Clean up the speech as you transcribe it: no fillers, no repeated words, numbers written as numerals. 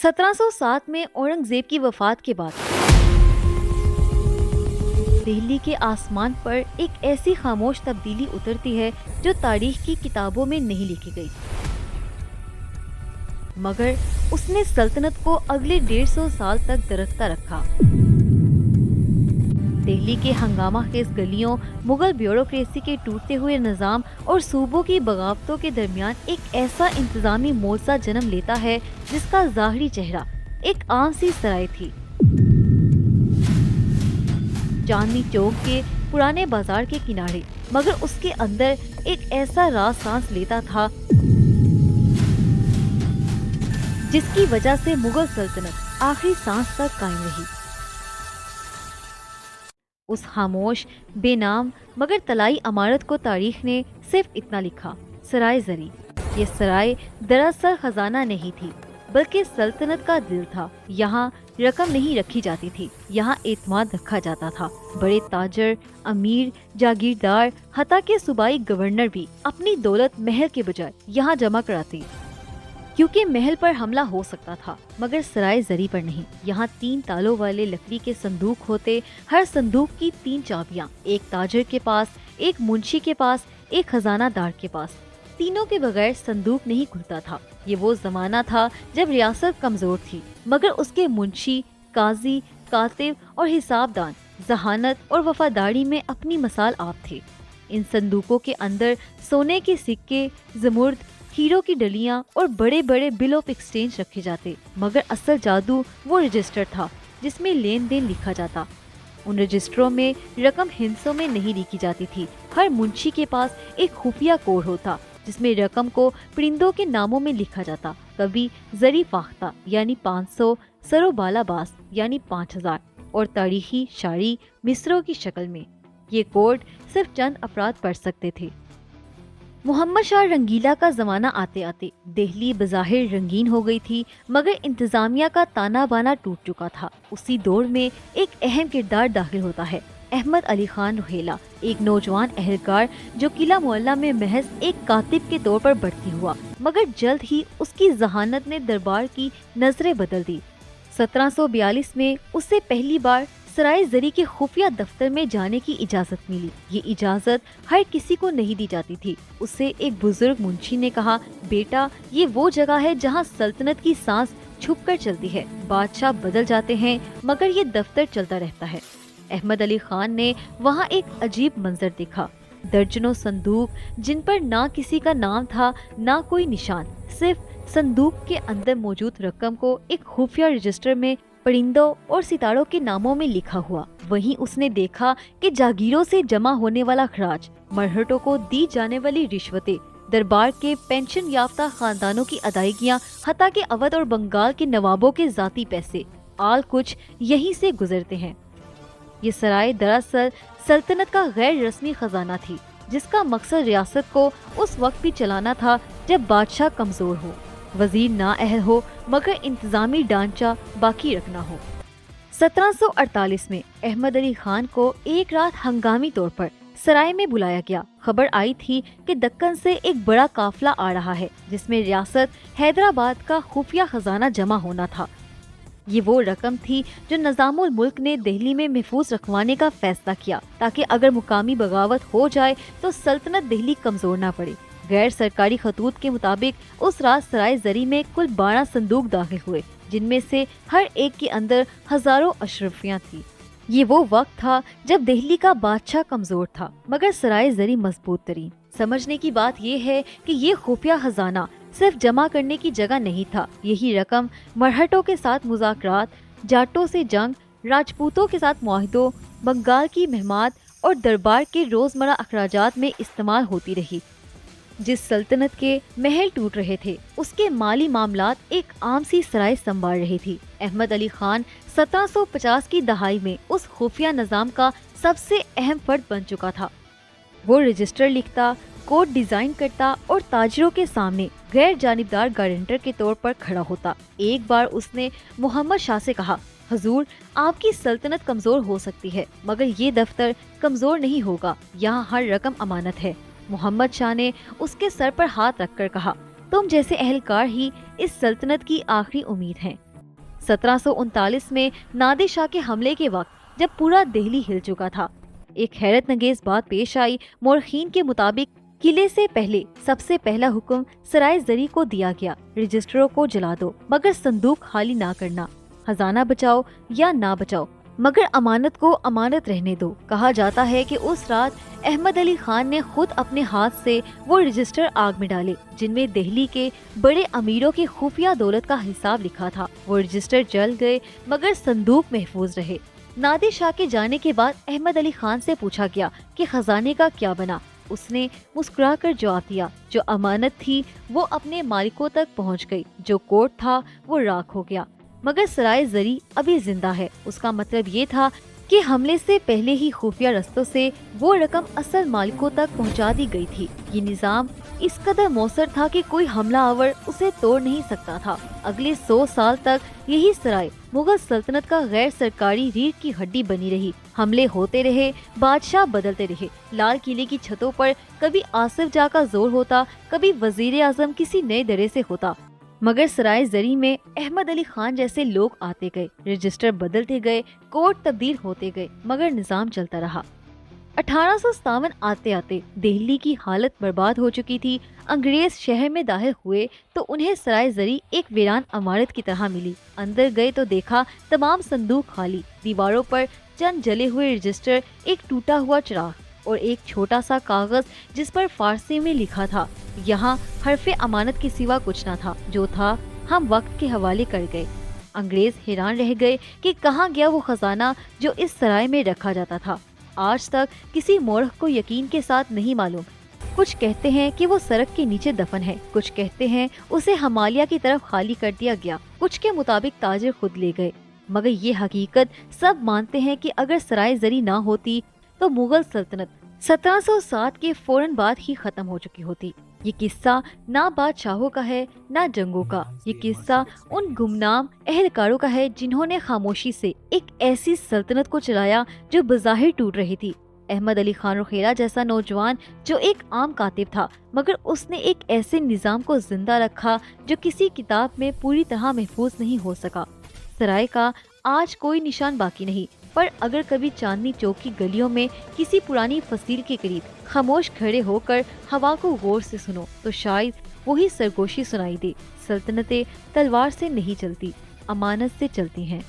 1707 में औरंगजेब की वफात के बाद दिल्ली के आसमान पर एक ऐसी खामोश तब्दीली उतरती है जो तारीख की किताबों में नहीं लिखी गई, मगर उसने सल्तनत को अगले 150 साल तक दरकता रखा। दिल्ली के हंगामा खेज गलियों, मुगल ब्यूरोक्रेसी के टूटते हुए निजाम और सूबों की बगावतों के दरमियान एक ऐसा इंतजामी मोर्चा जन्म लेता है जिसका ज़ाहिरी चेहरा एक आम सी सराय थी। चांदनी चौक के पुराने बाजार के किनारे, मगर उसके अंदर एक ऐसा राज सांस लेता था जिसकी वजह से मुगल सल्तनत आखिरी सांस तक कायम रही। उस खामोश, बेनाम मगर तलाई इमारत को तारीख ने सिर्फ इतना लिखा, सराय जरी। ये सराय दरअसल खजाना नहीं थी, बल्कि सल्तनत का दिल था। यहाँ रकम नहीं रखी जाती थी, यहाँ एतमाद रखा जाता था। बड़े ताजर, अमीर, जागीरदार, हत्ता के सूबाई गवर्नर भी अपनी दौलत महल के बजाय यहाँ जमा कराते, क्योंकि महल पर हमला हो सकता था मगर सराय जरी पर नहीं। यहाँ 3 तालों वाले लकड़ी के संदूक होते, हर संदूक की 3 चाबियाँ, एक ताजर के पास, एक मुंशी के पास, एक खजानादार के पास। तीनों के बगैर संदूक नहीं खुलता था। ये वो जमाना था जब रियासत कमजोर थी, मगर उसके मुंशी, काजी, कातिब और हिसाबदान जहानत और वफादारी में अपनी मिसाल आप थे। इन संदूकों के अंदर सोने के सिक्के, ज़मुर्द, हीरो की डलियां और बड़े बड़े बिल ऑफ एक्सचेंज रखे जाते, मगर असल जादू वो रजिस्टर था जिसमें लेन देन लिखा जाता। उन रजिस्टरों में रकम हिस्सों में नहीं लिखी जाती थी। हर मुंशी के पास एक खुफिया कोड होता जिसमें रकम को परिंदों के नामों में लिखा जाता। कभी जरी फाख्ता यानी 500, सरो बालाबास यानी 5000 और तारीखी शारी मिसरों की शक्ल में। ये कोड सिर्फ चंद अफराद पढ़ सकते थे। मोहम्मद शाह रंगीला का जमाना आते आते दिल्ली बज़ाहिर रंगीन हो गई थी, मगर इंतजामिया का ताना बाना टूट चुका था। उसी दौर में एक अहम किरदार दाखिल होता है, अहमद अली खान रुहेला, एक नौजवान अहलकार जो किला मोहल्ला में महज एक कातिब के तौर पर भर्ती हुआ, मगर जल्द ही उसकी जहानत ने दरबार की नजरें बदल दी। 1742 में उसे पहली बार सराय जरी के खुफिया दफ्तर में जाने की इजाजत मिली। ये इजाजत हर किसी को नहीं दी जाती थी। उससे एक बुजुर्ग मुंशी ने कहा, बेटा, ये वो जगह है जहाँ सल्तनत की सांस छुपकर चलती है। बादशाह बदल जाते हैं मगर ये दफ्तर चलता रहता है। अहमद अली खान ने वहाँ एक अजीब मंजर देखा। दर्जनों संदूक जिन पर ना किसी का नाम था ना कोई निशान, सिर्फ संदूक के अंदर मौजूद रकम को एक खुफिया रजिस्टर में परिंदों और सितारों के नामों में लिखा हुआ। वहीं उसने देखा कि जागीरों से जमा होने वाला खराज, मरहटों को दी जाने वाली रिश्वतें, दरबार के पेंशन याफ्ता खानदानों की अदायगियां, हत्ता के अवध और बंगाल के नवाबों के जाती पैसे, आल कुछ यहीं से गुजरते हैं। ये सराय दरअसल सल्तनत का गैर रस्मी खजाना थी, जिसका मकसद रियासत को उस वक्त भी चलाना था जब बादशाह कमजोर हो, वजीर नाअहल हो, मगर इंतजामी ढांचा बाकी रखना हो। 1748 में अहमद अली खान को एक रात हंगामी तौर पर सराय में बुलाया गया। खबर आई थी कि दक्कन से एक बड़ा काफिला आ रहा है जिसमें रियासत हैदराबाद का खुफिया खजाना जमा होना था। ये वो रकम थी जो निजामुल मुल्क ने दिल्ली में महफूज रखवाने का फैसला किया, ताकि अगर मुकामी बगावत हो जाए तो सल्तनत दिल्ली कमजोर ना पड़े। गैर सरकारी खतूत के मुताबिक उस रात सराय जरी में कुल 12 संदूक दाखिल हुए, जिनमें से हर एक के अंदर हजारों अशरफियां थी। ये वो वक्त था जब दिल्ली का बादशाह कमजोर था, मगर सराय जरी मजबूत तरीन। समझने की बात ये है कि ये खुफिया खजाना सिर्फ जमा करने की जगह नहीं था। यही रकम मरहटों के साथ मुज़ाकरात, जाटों से जंग, राजपूतों के साथ मुआहिदों, बंगाल की महमाद और दरबार के रोजमर्रा अखराजात में इस्तेमाल होती रही। जिस सल्तनत के महल टूट रहे थे, उसके माली मामलात एक आम सी सराय संभाल रही थी। अहमद अली खान 1750 की दहाई में उस खुफिया निजाम का सबसे अहम फर्द बन चुका था। वो रजिस्टर लिखता, कोड डिजाइन करता और ताजरों के सामने गैर जानिबदार गारंटर के तौर पर खड़ा होता। एक बार उसने मोहम्मद शाह से कहा, हुजूर, आपकी सल्तनत कमजोर हो सकती है, मगर ये दफ्तर कमजोर नहीं होगा। यहाँ हर रकम अमानत है। मोहम्मद शाह ने उसके सर पर हाथ रखकर कहा, तुम जैसे अहलकार ही इस सल्तनत की आखिरी उम्मीद हैं। 1739 में नादिर शाह के हमले के वक्त जब पूरा दिल्ली हिल चुका था, एक हैरत नगेज बात पेश आई। मौरखीन के मुताबिक किले से पहले सबसे पहला हुक्म सराय जरी को दिया गया, रजिस्टरों को जला दो मगर संदूक खाली ना करना, खजाना बचाओ या ना बचाओ मगर अमानत को अमानत रहने दो। कहा जाता है कि उस रात अहमद अली खान ने खुद अपने हाथ से वो रजिस्टर आग में डाले जिनमें दिल्ली के बड़े अमीरों की खुफिया दौलत का हिसाब लिखा था। वो रजिस्टर जल गए मगर संदूक महफूज रहे। नादिर शाह के जाने के बाद अहमद अली खान से पूछा गया कि खजाने का क्या बना। उसने मुस्कुराकर जवाब दिया, जो अमानत थी वो अपने मालिकों तक पहुंच गई, जो कोट था वो राख हो गया मगर सराय जरी अभी जिंदा है। उसका मतलब ये था कि हमले से पहले ही खुफिया रस्तों से वो रकम असल मालिकों तक पहुंचा दी गई थी। ये निजाम इस कदर मौसर था कि कोई हमला आवर उसे तोड़ नहीं सकता था। अगले 100 साल तक यही सराय मुगल सल्तनत का गैर सरकारी रीढ़ की हड्डी बनी रही। हमले होते रहे, बादशाह बदलते रहे। लाल किले की छतों पर कभी आसिफ जा का जोर होता, कभी वजीर आजम किसी नए दरे से होता, मगर सराय जरी में अहमद अली खान जैसे लोग आते गए, रजिस्टर बदलते गए, कोर्ट तब्दील होते गए मगर निजाम चलता रहा। 1857 आते आते दिल्ली की हालत बर्बाद हो चुकी थी। अंग्रेज शहर में दाखिल हुए तो उन्हें सराय जरी एक वीरान इमारत की तरह मिली। अंदर गए तो देखा तमाम संदूक खाली, दीवारों पर चंद जले हुए रजिस्टर, एक टूटा हुआ चिराग और एक छोटा सा कागज जिस पर फारसी में लिखा था, यहाँ हरफे अमानत के सिवा कुछ न था, जो था हम वक्त के हवाले कर गए। अंग्रेज हैरान रह गए कि कहाँ गया वो खजाना जो इस सराय में रखा जाता था। आज तक किसी मोरख को यकीन के साथ नहीं मालूम। कुछ कहते हैं कि वो सड़क के नीचे दफन है, कुछ कहते हैं उसे हमालिया की तरफ खाली कर दिया गया, कुछ के मुताबिक ताजिर खुद ले गए। मगर ये हकीकत सब मानते हैं कि अगर सराय जरी ना होती तो मुगल सल्तनत 1707 के फौरन बाद ही खत्म हो चुकी होती। ये किस्सा ना बादशाहों का है ना जंगों का, ये किस्सा उन गुमनाम अहलकारों का है जिन्होंने खामोशी से एक ऐसी सल्तनत को चलाया जो बज़ाहिर टूट रही थी। अहमद अली खान रुखेला जैसा नौजवान जो एक आम कातिब था, मगर उसने एक ऐसे निजाम को जिंदा रखा जो किसी किताब में पूरी तरह महफूज नहीं हो सका। सराय का आज कोई निशान बाकी नहीं, पर अगर कभी चांदनी चौक की गलियों में किसी पुरानी फसील के करीब खामोश खड़े होकर हवा को गौर से सुनो तो शायद वही सरगोशी सुनाई दे। सल्तनतें तलवार से नहीं चलती, अमानत से चलती हैं।